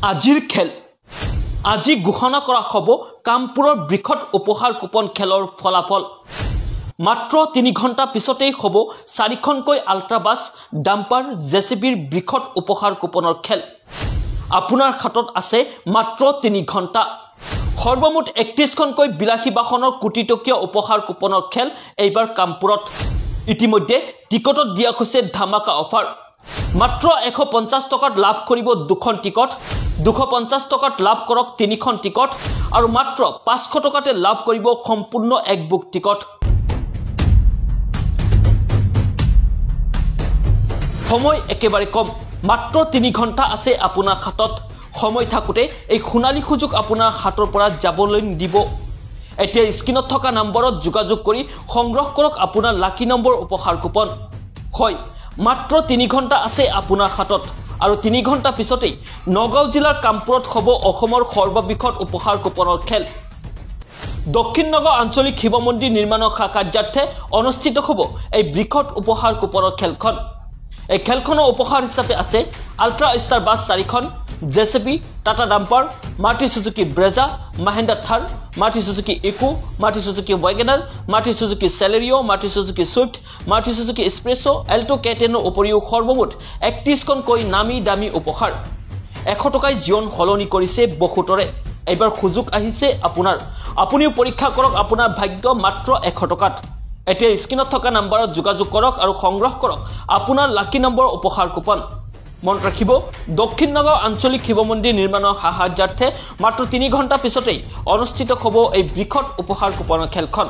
আজিৰ খেল আজি ঘোষণা কৰা হ'ব কামপুৰৰ বৃহৎ উপহাৰ কুপন খেলৰ ফলাফল মাত্ৰ 3 ঘণ্টা পিছতেই হ'ব 4খনকৈ আল্ট্ৰাবাস ডাম্পাৰ জেচিবিৰ বৃহৎ উপহাৰ কুপনৰ খেল আপোনাৰ হাতত আছে মাত্ৰ 3 ঘণ্টা সৰ্বমুঠ 31খনকৈ বিলাসী বাহনৰ কোটি টকীয়া উপহাৰ কুপনৰ খেল এইবাৰ কামপুৰত ইতিমধ্যে টিকটত দিয়া হৈছে ধামাকা অফাৰ মাত্ৰ 150 টকাত লাভ কৰিব 2খন টিকট 250 টকাত লাভ কৰক 3খন টিকট আৰু মাত্ৰ 500 টকাতে লাভ কৰিব সম্পূৰ্ণ এক বুক টিকট সময় একেবাৰে কম মাত্ৰ 3 ঘণ্টা আছে আপোনাৰ হাতত সময় থাকুতে এই খুনালি সুযোগ আপোনাৰ হাতৰ পৰা যাবলৈ নিদিব এতিয়া স্ক্ৰিনত থকা নম্বৰত যোগাযোগ কৰি সংগ্ৰহ কৰক আপোনাৰ লাকি নম্বৰ উপহাৰ কুপন হয় মাত্ৰ 3 ঘণ্টা আছে আপোনাৰ হাতত আৰু 3 ঘণ্টা পিছতেই নগাঁও জিলাৰ কামপুৰত হ'ব অসমৰ সৰ্ববৃহৎ উপহাৰ কুপনৰ খেল দক্ষিণ নগাঁও আঞ্চলিক শিৱ মন্দিৰ নিৰ্মাণৰ কাৰ্যাৰ্থে অনুষ্ঠিত হ'ব এই বৃহৎ উপহাৰ কুপনৰ খেলখন এই খেলখনৰ উপহাৰ হিচাপে আছে আল্ট্ৰা ষ্টাৰ বাছ 4খন JCB Tata dumper Maruti Suzuki Brezza Mahindra Thar Maruti Suzuki Eeco Maruti Suzuki WagonR Maruti Suzuki Celerio Maruti Suzuki Swift Maruti Suzuki S Presso Alto কেটেনৰ উপৰিও সৰ্বমুঠ 31খনকৈ নামী দামী উপহাৰ 100 টকাই জীৱন সলনি কৰিছে বহুতৰে এইবাৰ সুযোগ আহিছে আপোনাৰ আপুনিও পৰীক্ষা কৰক আপোনাৰ ভাগ্য মাত্ৰ 100 টকাত এতিয়া স্ক্ৰিনত থকা নম্বৰত যোগাযোগ কৰক আৰু সংগ্ৰহ কৰক আপোনাৰ লাকি নম্বৰ উপহাৰ কুপন মন ৰাখিব দক্ষিণ নগাঁও আঞ্চলিক শিৱ মন্দিৰ নিৰ্মাণৰ সাহায্যাৰ্থে মাত্ৰ 3 ঘণ্টা পিছতেই অনুষ্ঠিত হ'ব এই বৃহৎ উপহাৰ কুপনৰ খেলখন